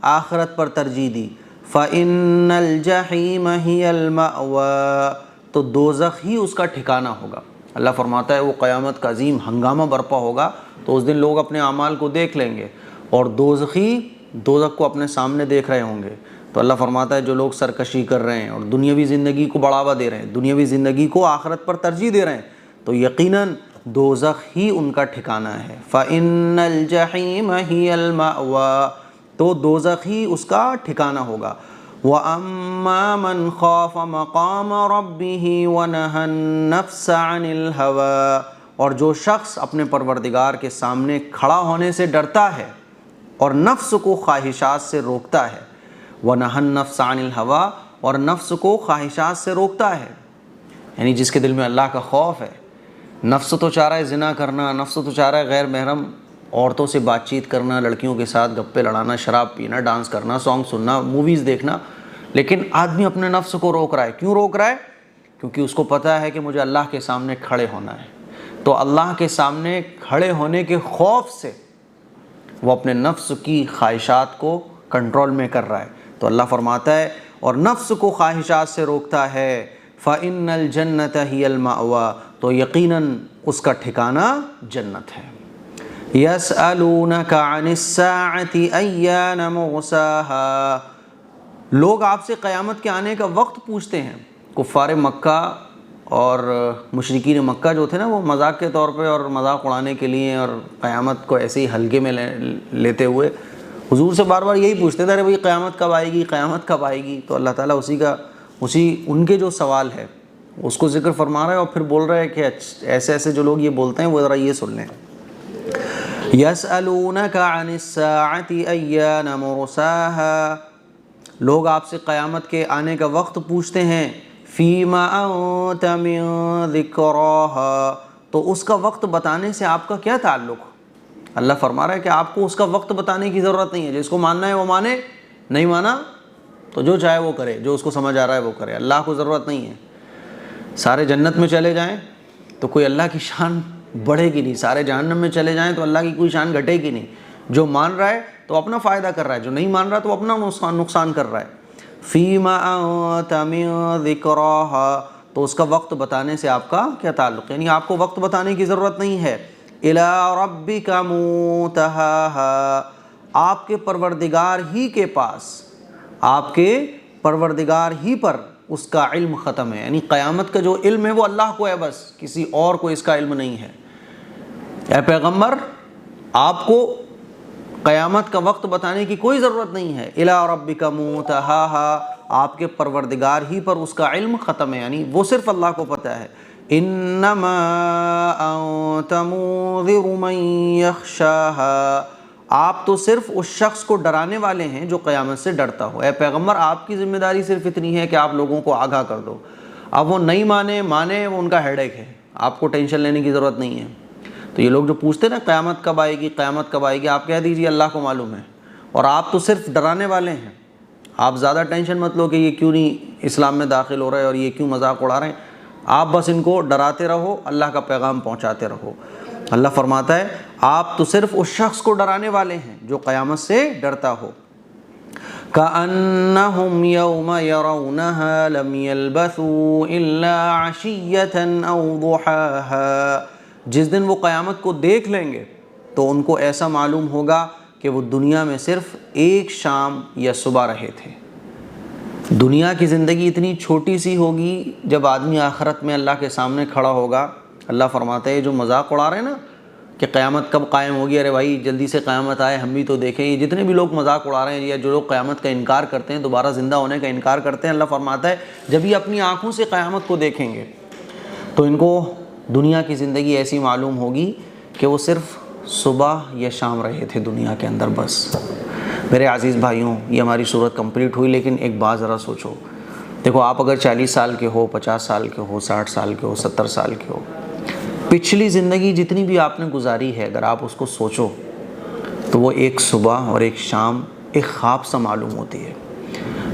آخرت پر ترجیح دی. فَإِنَّ الْجَحِيمَ هِيَ الْمَأْوَى، تو دوزخ ہی اس کا ٹھکانہ ہوگا. اللہ فرماتا ہے وہ قیامت کا عظیم ہنگامہ برپا ہوگا تو اس دن لوگ اپنے اعمال کو دیکھ لیں گے اور دوزخی دوزخ کو اپنے سامنے دیکھ رہے ہوں گے. تو اللہ فرماتا ہے جو لوگ سرکشی کر رہے ہیں اور دنیاوی زندگی کو بڑھاوا دے رہے ہیں، دنیاوی زندگی کو آخرت پر ترجیح دے رہے ہیں، تو یقیناً دوزخ ہی ان کا ٹھکانہ ہے. فَإِنَّ الْجَحِيمَ هِيَ الْمَأْوَى، تو دوزخ ہی اس کا ٹھکانہ ہوگا. وَأَمَّا مَنْ خَافَ مَقَامَ رَبِّهِ وَنَهَى النَّفْسَ عَنِ الْهَوَىٰ، اور جو شخص اپنے پروردگار کے سامنے کھڑا ہونے سے ڈرتا ہے اور نفس کو خواہشات سے روکتا ہے. وَنَهَى النَّفْسَ عَنِ الْهَوَىٰ، اور نفس کو خواہشات سے روکتا ہے، یعنی جس کے دل میں اللہ کا خوف ہے. نفس تو چاہ رہا ہے زنا کرنا، نفس تو چاہ رہا ہے غیر محرم عورتوں سے بات چیت کرنا، لڑکیوں کے ساتھ گپے لڑانا، شراب پینا، ڈانس کرنا، سانگ سننا، موویز دیکھنا، لیکن آدمی اپنے نفس کو روک رہا ہے. کیوں روک رہا ہے؟ کیونکہ اس کو پتہ ہے کہ مجھے اللہ کے سامنے کھڑے ہونا ہے. تو اللہ کے سامنے کھڑے ہونے کے خوف سے وہ اپنے نفس کی خواہشات کو کنٹرول میں کر رہا ہے. تو اللہ فرماتا ہے اور نفس کو خواہشات سے روکتا ہے. فَإِنَّ الْجَنَّةَ هِيَ الْمَأْوَىٰ، تو یقیناً اس کا ٹھکانہ جنت ہے. يَسْأَلُونَكَ عَنِ السَّاعَةِ أَيَّانَ مُرْسَاهَا، لوگ آپ سے قیامت کے آنے کا وقت پوچھتے ہیں. کفار مکہ اور مشرکین مکہ جو تھے نا، وہ مذاق کے طور پہ اور مذاق اڑانے کے لیے اور قیامت کو ایسے ہی ہلکے میں لیتے ہوئے حضور سے بار بار یہی پوچھتے تھے، ارے بھائی قیامت کب آئے گی، قیامت کب آئے گی. تو اللہ تعالیٰ ان کے جو سوال ہے اس کو ذکر فرما رہا ہے اور پھر بول رہا ہے کہ ایسے ایسے جو لوگ یہ بولتے ہیں وہ ذرا یہ سن لیں. يَسْأَلُونَكَ عَنِ السَّاعَةِ أَيَّانَ مُرْسَاهَا، لوگ آپ سے قیامت کے آنے کا وقت پوچھتے ہیں. فِيمَ أَنْتَ مِنْ ذِكْرَاهَا، تو اس کا وقت بتانے سے آپ کا کیا تعلق؟ اللہ فرما رہا ہے کہ آپ کو اس کا وقت بتانے کی ضرورت نہیں ہے. جس کو ماننا ہے وہ مانے، نہیں مانا تو جو چاہے وہ کرے، جو اس کو سمجھ آ رہا ہے وہ کرے. اللہ کو ضرورت نہیں ہے. سارے جنت میں چلے جائیں تو کوئی اللہ کی شان بڑھے گی نہیں، سارے جہنم میں چلے جائیں تو اللہ کی کوئی شان گھٹے گی نہیں. جو مان رہا ہے تو اپنا فائدہ کر رہا ہے، جو نہیں مان رہا تو اپنا نقصان کر رہا ہے. فِيمَ أَنْتَ مِنْ ذِكْرَاهَا، تو اس کا وقت بتانے سے آپ کا کیا تعلق؟ یعنی آپ کو وقت بتانے کی ضرورت نہیں ہے. الی ربک منتہاہا، آپ کے پروردگار ہی کے پاس، آپ کے پروردگار ہی پر اس کا علم ختم ہے. یعنی قیامت کا جو علم ہے وہ اللہ کو ہے، بس کسی اور کو اس کا علم نہیں ہے. اے پیغمبر، آپ کو قیامت کا وقت بتانے کی کوئی ضرورت نہیں ہے. الی ربک منتہاہا، آپ کے پروردگار ہی پر اس کا علم ختم ہے، یعنی وہ صرف اللہ کو پتہ ہے. انما انت منذر من یخشاہا، آپ تو صرف اس شخص کو ڈرانے والے ہیں جو قیامت سے ڈرتا ہو. اے پیغمبر، آپ کی ذمہ داری صرف اتنی ہے کہ آپ لوگوں کو آگاہ کر دو. اب وہ نہیں مانے وہ ان کا ہیڈیک ہے، آپ کو ٹینشن لینے کی ضرورت نہیں ہے. تو یہ لوگ جو پوچھتے نا قیامت کب آئے گی، قیامت کب آئے گی، آپ کہہ دیجیے اللہ کو معلوم ہے، اور آپ تو صرف ڈرانے والے ہیں. آپ زیادہ ٹینشن مت لو کہ یہ کیوں نہیں اسلام میں داخل ہو رہے ہیں اور یہ کیوں مذاق اڑا رہے ہیں. آپ بس ان کو ڈراتے رہو، اللہ کا پیغام پہنچاتے رہو. اللہ فرماتا ہے آپ تو صرف اس شخص کو ڈرانے والے ہیں جو قیامت سے ڈرتا ہو. كأنهم يوم يرونها لم يلبثوا إلا عشية أو ضحاها، جس دن وہ قیامت کو دیکھ لیں گے تو ان کو ایسا معلوم ہوگا کہ وہ دنیا میں صرف ایک شام یا صبح رہے تھے. دنیا کی زندگی اتنی چھوٹی سی ہوگی، جب آدمی آخرت میں اللہ کے سامنے کھڑا ہوگا. اللہ فرماتا ہے جو مذاق اڑا رہے ہیں نا کہ قیامت کب قائم ہوگی، ارے بھائی جلدی سے قیامت آئے ہم بھی تو دیکھیں. یہ جتنے بھی لوگ مذاق اڑا رہے ہیں یا جو لوگ قیامت کا انکار کرتے ہیں، دوبارہ زندہ ہونے کا انکار کرتے ہیں، اللہ فرماتا ہے جب یہ اپنی آنکھوں سے قیامت کو دیکھیں گے تو ان کو دنیا کی زندگی ایسی معلوم ہوگی کہ وہ صرف صبح یا شام رہے تھے دنیا کے اندر بس. میرے عزیز بھائیوں، یہ ہماری صورت کمپلیٹ ہوئی، لیکن ایک بات ذرا سوچو. دیکھو، آپ اگر 40 سال کے ہو، 50 سال کے ہو، 60 سال کے ہو، 70 سال کے ہو، پچھلی زندگی جتنی بھی آپ نے گزاری ہے، اگر آپ اس کو سوچو تو وہ ایک صبح اور ایک شام ایک خواب سا معلوم ہوتی ہے.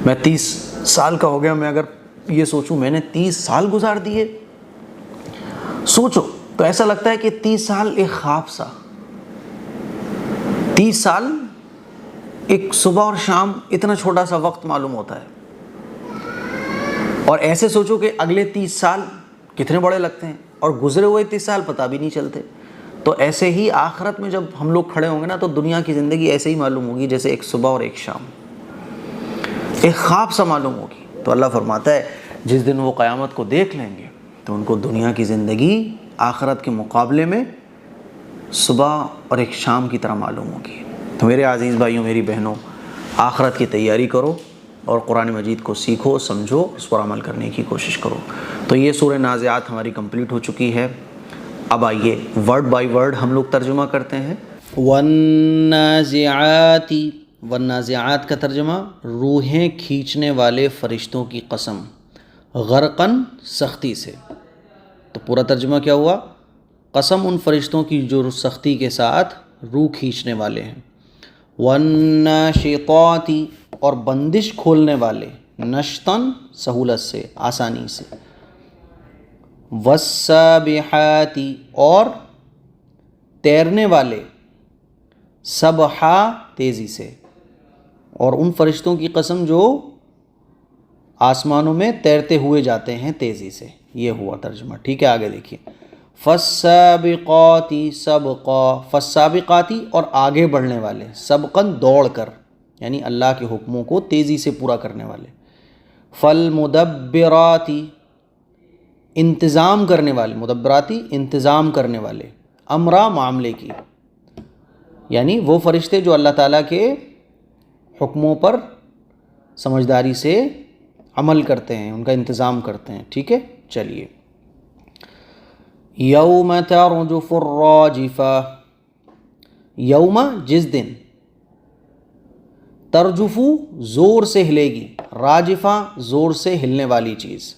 میں 30 سال کا ہو گیا، میں اگر یہ سوچوں میں نے 30 سال گزار دیے، سوچو تو ایسا لگتا ہے کہ 30 سال ایک خواب سا، 30 سال ایک صبح اور شام اتنا چھوٹا سا وقت معلوم ہوتا ہے. اور ایسے سوچو کہ اگلے 30 سال کتنے بڑے لگتے ہیں، اور گزرے ہوئے 30 سال پتہ بھی نہیں چلتے. تو ایسے ہی آخرت میں جب ہم لوگ کھڑے ہوں گے نا تو دنیا کی زندگی ایسے ہی معلوم ہوگی جیسے ایک صبح اور ایک شام، ایک خواب سا معلوم ہوگی. تو اللہ فرماتا ہے جس دن وہ قیامت کو دیکھ لیں گے تو ان کو دنیا کی زندگی آخرت کے مقابلے میں صبح اور ایک شام کی طرح معلوم ہوگی. تو میرے عزیز بھائیوں، میری بہنوں، آخرت کی تیاری کرو اور قرآن مجید کو سیکھو، سمجھو، اس پر عمل کرنے کی کوشش کرو. تو یہ سورہ نازعات ہماری کمپلیٹ ہو چکی ہے. اب آئیے ورڈ بائی ورڈ ہم لوگ ترجمہ کرتے ہیں. والنازعات، والنازعات کا ترجمہ روحیں کھینچنے والے فرشتوں کی قسم، غرقاً سختی سے. تو پورا ترجمہ کیا ہوا؟ قسم ان فرشتوں کی جو سختی کے ساتھ روح کھینچنے والے ہیں. والناشطات، اور بندش کھولنے والے، نشتاً سہولت سے، آسانی سے. والسابحات، اور تیرنے والے، سبحا تیزی سے. اور ان فرشتوں کی قسم جو آسمانوں میں تیرتے ہوئے جاتے ہیں تیزی سے. یہ ہوا ترجمہ. ٹھیک ہے، آگے دیکھیے. فالسابقات سبقا، فالسابقات، اور آگے بڑھنے والے، سبقاً دوڑ کر، یعنی اللہ کے حکموں کو تیزی سے پورا کرنے والے. فالمدبرات، انتظام کرنے والے، مدبراتی انتظام کرنے والے، امرا معاملے کی، یعنی وہ فرشتے جو اللہ تعالیٰ کے حکموں پر سمجھداری سے عمل کرتے ہیں، ان کا انتظام کرتے ہیں. ٹھیک ہے، چلیے. یوم ترجف الراجفہ، یوم جس دن، ترجفو زور سے ہلے گی، راجفہ زور سے ہلنے والی چیز.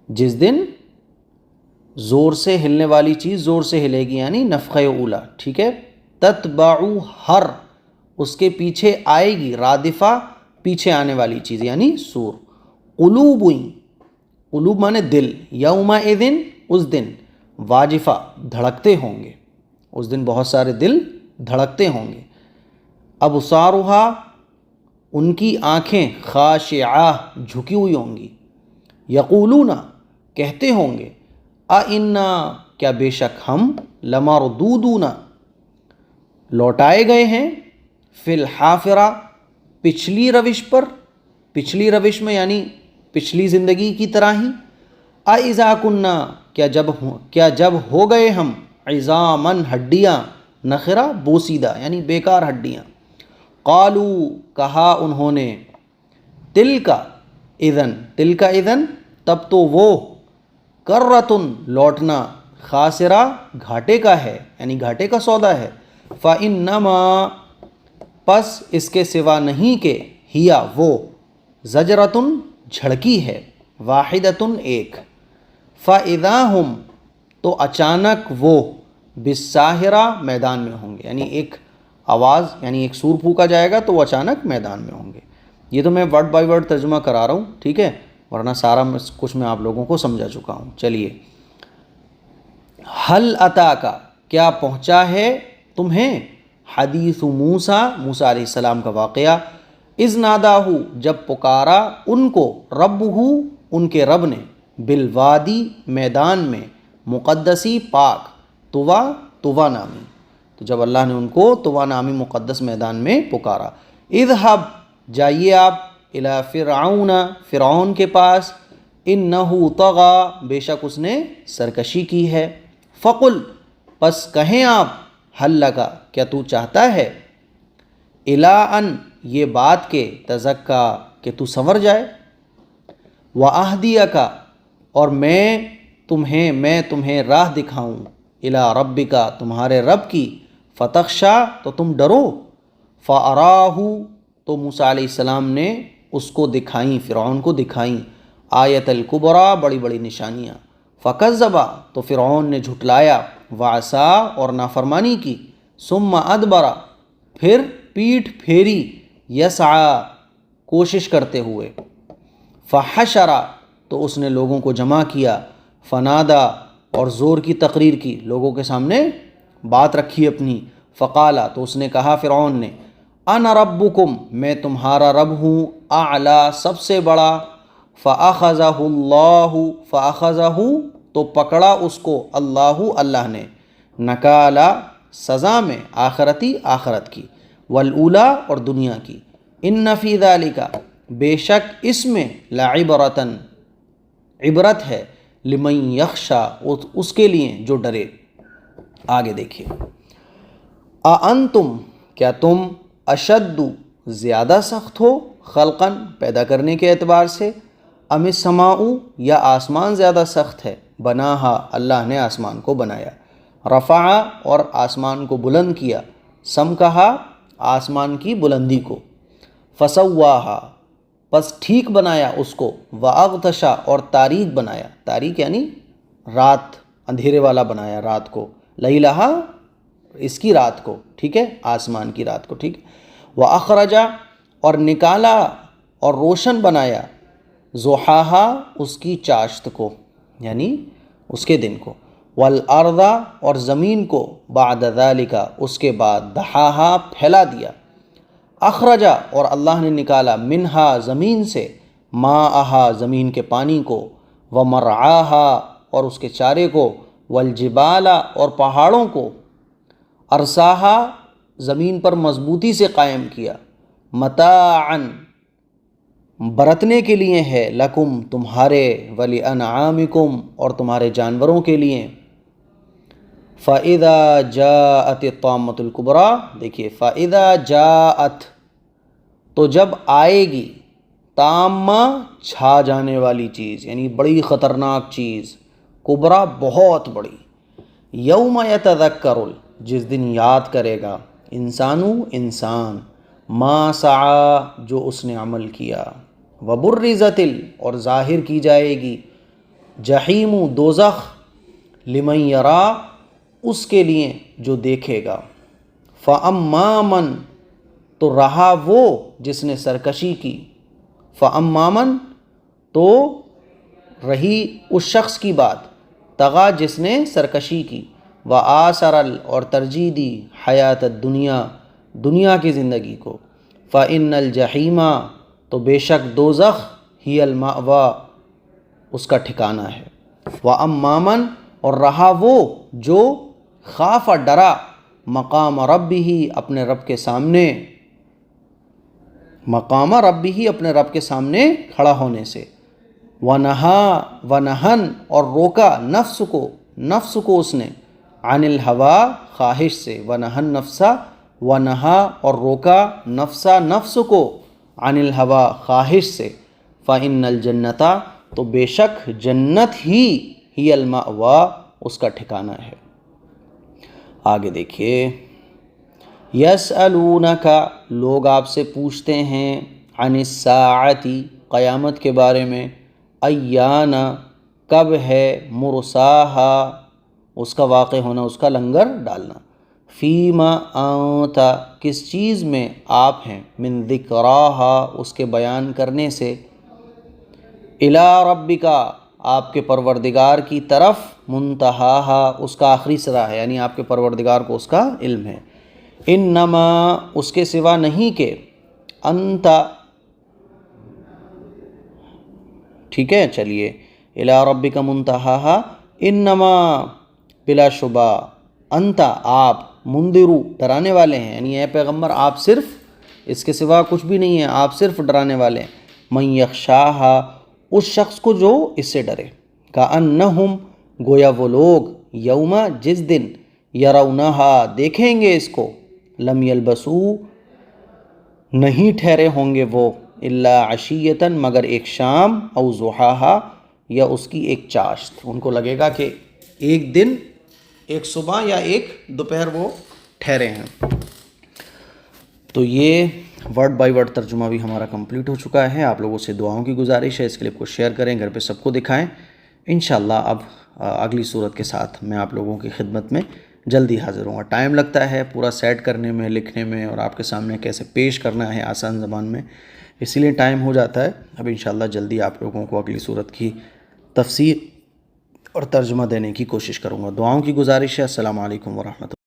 جس دن زور سے ہلنے والی چیز زور سے ہلے گی، یعنی نفخہ اولا. ٹھیک ہے. تتبعو، ہر اس کے پیچھے آئے گی، رادفہ پیچھے آنے والی چیز یعنی سور. قلوب، قلوب مانے دل، یومئذ اس دن، واجفہ دھڑکتے ہوں گے، اس دن بہت سارے دل دھڑکتے ہوں گے. ابصارها، ان کی آنکھیں، خاشعہ جھکی ہوئی ہوں گی. یقولون کہتے ہوں گے، اِنَّا کیا بے شک ہم، لَمَرْدُودُونَ لوٹائے گئے ہیں، فی الحافرہ پچھلی روش پر، پچھلی روش میں یعنی پچھلی زندگی کی طرح ہی، اَإِذَا كُنَّا کیا جب ہو گئے ہم، عظاماً ہڈیاں، نخرہ بوسیدہ یعنی بیکار ہڈیاں، قالوا کہا انہوں نے، تلک اذن تب تو وہ، کرۃن لوٹنا، خاسرہ گھاٹے کا ہے یعنی گھاٹے کا سودا ہے، فإنما پس اس کے سوا نہیں کہ، ہیا وہ، زجرۃن جھڑکی ہے، واحدۃن ایک، فإذا ہم تو اچانک وہ، بالساہرہ میدان میں ہوں گے، یعنی ایک آواز یعنی ایک سور پھونکا جائے گا تو وہ اچانک میدان میں ہوں گے۔ یہ تو میں ورڈ بائی ورڈ ترجمہ کرا رہا ہوں، ٹھیک ہے، ورنہ سارا کچھ میں آپ لوگوں کو سمجھا چکا ہوں۔ چلیے، حل اتاک کیا پہنچا ہے تمہیں، حدیث موسیٰ علیہ السلام کا واقعہ، اذ ناداہ جب پکارا ان کو، ربہ ان کے رب نے، بالوادی میدان میں، مقدسی پاک، طویٰ نامی، تو جب اللہ نے ان کو طویٰ نامی مقدس میدان میں پکارا، اذهب جائیے آپ، الی فرعون کے پاس، انہ طغی بے شک اس نے سرکشی کی ہے، فقل پس کہیں آپ، حل لک کیا تو چاہتا ہے، الی ان یہ بات کہ، تزکا کہ تو سنور جائے، واہدیک اور میں تمہیں راہ دکھاؤں، الی ربک تمہارے رب کی، فتخشا تو تم ڈرو، فاراہ تو موسیٰ علیہ السلام نے اس کو دکھائیں، فرعون کو دکھائیں، آیت الکبریٰ بڑی بڑی نشانیاں، فکذب تو فرعون نے جھٹلایا، وعصا اور نافرمانی کی، ثم ادبر پھر پیٹھ پھیری، یسعی کوشش کرتے ہوئے، فحشر تو اس نے لوگوں کو جمع کیا، فنادا اور زور کی تقریر کی، لوگوں کے سامنے بات رکھی اپنی، فقالا تو اس نے کہا فرعون نے، انا ربکم میں تمہارا رب ہوں، اعلیٰ سب سے بڑا، فاخذہ تو پکڑا اس کو، اللہ نے، نکالا سزا میں، آخرت کی، والاولی اور دنیا کی، ان فی ذالک بے شک اس میں، لعبرۃ عبرت ہے، لمن یخشی اس کے لیے جو ڈرے۔ آگے دیکھیے، اانتم کیا تم، اشد زیادہ سخت ہو، خلقاً پیدا کرنے کے اعتبار سے، ام السماء یا آسمان زیادہ سخت ہے، بناہا اللہ نے آسمان کو بنایا، رفع اور آسمان کو بلند کیا، سمکہا آسمان کی بلندی کو، فسواہا پس ٹھیک بنایا اس کو، واغطشا اور تاریک بنایا، تاریک یعنی رات، اندھیرے والا بنایا رات کو، لیلہا اس کی رات کو، ٹھیک ہے، آسمان کی رات کو، ٹھیک ہے، واخرجا اور نکالا اور روشن بنایا، ضحاہا اس کی چاشت کو یعنی اس کے دن کو، والارض اور زمین کو، بعد ذالک اس کے بعد، دحاہا پھیلا دیا، اخرجا اور اللہ نے نکالا، منہا زمین سے، ماءہا زمین کے پانی کو، ومرعاہا اور اس کے چارے کو، والجبال اور پہاڑوں کو، ارساہا زمین پر مضبوطی سے قائم کیا، متاعن برتنے کے لیے ہے، لکم تمہارے، ولانعامکم اور تمہارے جانوروں کے لیے، فَإِذَا جَاءَتِ الطَّامَّةُ الْكُبْرَىٰ دیکھیے، فَإِذَا جَاءَت تو جب آئے گی، تامہ چھا جانے والی چیز یعنی بڑی خطرناک چیز، کبریٰ بہت بڑی، یوم یتذکر جس دن یاد کرے گا، انسان، ما سعی جو اس نے عمل کیا، وبرزت اور ظاہر کی جائے گی، جحیم دوزخ، لمن یرا اس کے لیے جو دیکھے گا، فاما من تو رہا وہ جس نے سرکشی کی، فاما من تو رہی اس شخص کی بات، طغا جس نے سرکشی کی، وآثر اور ترجیح دی، حیات الدنیا دنیا کی زندگی کو، فإن الجحیم تو بے شک دوزخ، ہی المأوی اس کا ٹھکانہ ہے۔ وَأَمَّا مَنْ اور رہا وہ جو خاف ڈرا مقام ربہ اپنے رب کے سامنے، مقام ربہ اپنے رب کے سامنے کھڑا ہونے سے، ونہن اور روکا نفس کو اس نے عن الہوا خواہش سے، ونہن نفسا ونہا اور روکا نفس کو عن الہوا خواہش سے، فإن الجنتا تو بے شک جنت ہی المأوا اس کا ٹھکانہ ہے۔ آگے دیکھیے، یسألونک لوگ آپ سے پوچھتے ہیں، عن الساعتی قیامت کے بارے میں، ایان کب ہے، مرساہا اس کا واقع ہونا، اس کا لنگر ڈالنا، فیما انت کس چیز میں آپ ہیں، من ذکراہا اس کے بیان کرنے سے، الی ربک آپ کے پروردگار کی طرف، منتہاہا اس کا آخری صدا ہے، یعنی آپ کے پروردگار کو اس کا علم ہے، انما اس کے سوا نہیں کہ، انت ٹھیک ہے، چلیے، الی ربک منتہاہا انما بلا شبہ، انت آپ، منذرو ڈرانے والے ہیں، یعنی اے پیغمبر آپ صرف، اس کے سوا کچھ بھی نہیں ہے، آپ صرف ڈرانے والے ہیں، من یخشاہا اس شخص کو جو اس سے ڈرے، کأنہم گویا وہ لوگ، یوما جس دن، یرونہا دیکھیں گے اس کو، لم یلبسو نہیں ٹھہرے ہوں گے وہ، الا عشیۃً مگر ایک شام، او ضحاہا یا اس کی ایک چاشت، ان کو لگے گا کہ ایک دن، ایک صبح یا ایک دوپہر وہ ٹھہرے ہیں۔ تو یہ ورڈ بائی ورڈ ترجمہ بھی ہمارا کمپلیٹ ہو چکا ہے۔ آپ لوگوں سے دعاؤں کی گزارش ہے، اس کلپ کو شیئر کریں، گھر پہ سب کو دکھائیں۔ انشاءاللہ اب اگلی صورت کے ساتھ میں آپ لوگوں کی خدمت میں جلدی حاضر ہوں گا۔ ٹائم لگتا ہے پورا سیٹ کرنے میں، لکھنے میں، اور آپ کے سامنے کیسے پیش کرنا ہے آسان زبان میں، اسی لیے ٹائم ہو جاتا ہے۔ اب انشاءاللہ جلدی آپ لوگوں کو اگلی صورت کی تفسیر اور ترجمہ دینے کی کوشش کروں گا۔ دعاؤں کی گزارش ہے۔ السلام علیکم ورحمۃ اللہ۔